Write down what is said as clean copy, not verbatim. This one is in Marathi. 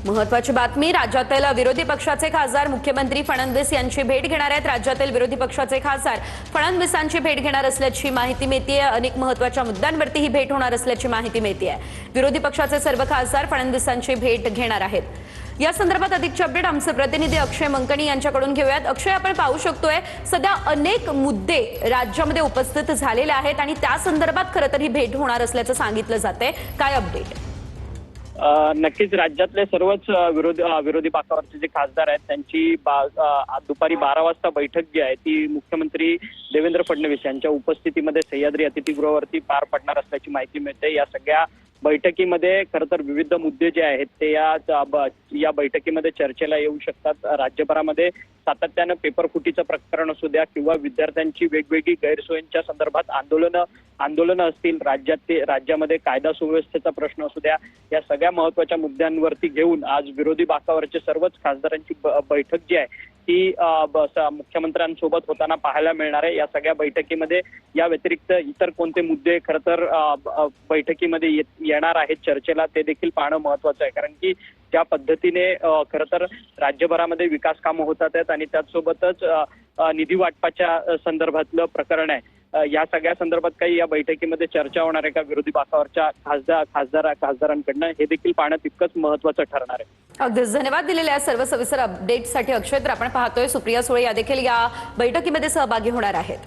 महत्वाची बातमी, राज्यातील विरोधी पक्षाचे खासदार मुख्यमंत्री फडणवीस यांची भेट घेणार आहेत। राज्यातील विरोधी पक्षाचे खासदार फडणवीसांची भेट घेणार असल्याची माहिती मिळतेय। अनेक महत्वाच्या मुद्द्यांवरती ही भेट होणार असल्याची माहिती मिळतेय। विरोधी पक्षाचे सर्व खासदार फडणवीसांची भेट घेणार आहेत। या संदर्भात अधिकचे अपडेट आमचे प्रतिनिधी अक्षय मंकणी यांच्याकडून घेऊयात। अक्षय, आपण पाहू शकतोय सध्या अनेक मुद्दे राज्यामध्ये उपस्थित झालेले आहेत आणि त्या संदर्भात खरं तर ही भेट होणार असल्याचं सांगितलं जातंय। काय अपडेट? नक्कीच राज्यातले सर्वच विरोधी पक्षावरचे जे खासदार आहेत त्यांची दुपारी 12 वाजता बैठक जी आहे ती मुख्यमंत्री देवेंद्र फडणवीस यांच्या उपस्थितीमध्ये सह्याद्री अतिथीगृहावरती पार पडणार असल्याची माहिती मिळते। या सगळ्या बैठकीमध्ये खरं तर विविध मुद्दे जे आहेत ते या बैठकीमध्ये चर्चेला येऊ शकतात। राज्यभरामध्ये सातत्यानं पेपर फुटीचं प्रकरण असू द्या किंवा विद्यार्थ्यांची वेगवेगळी गैरसोयींच्या संदर्भात आंदोलनं असतील, राज्यामध्ये कायदा सुव्यवस्थेचा प्रश्न असू द्या, या सगळ्या महत्वाच्या मुद्द्यांवरती घेऊन आज विरोधी बाकावरच्या सर्वच खासदारांची बैठक जी आहे ती मुख्यमंत्र्यांसोबत होताना पाहायला मिळणार आहे। या सगळ्या बैठकीमध्ये या व्यतिरिक्त इतर कोणते मुद्दे खरं तर बैठकीमध्ये येणार आहेत चर्चेला ते देखील पाहणं महत्वाचं आहे। कारण की ज्या पद्धतीने खरं तर राज्यभरामध्ये विकास कामं होतात आहेत आणि त्याचसोबतच निधी वाटपाच्या संदर्भातलं प्रकरण आहे, या सगळ्या संदर्भात काही या बैठकीमध्ये चर्चा होणार आहे का विरोधी बाकावरच्या खासदारांकडनं, हे देखील पाहणं तितकंच महत्वाचं ठरणार आहे। अगदीच धन्यवाद दिलेल्या सर्व सविस्तर अपडेटसाठी अक्षय। तर आपण पाहतोय सुप्रिया सुळे या देखील या बैठकीमध्ये सहभागी होणार आहेत।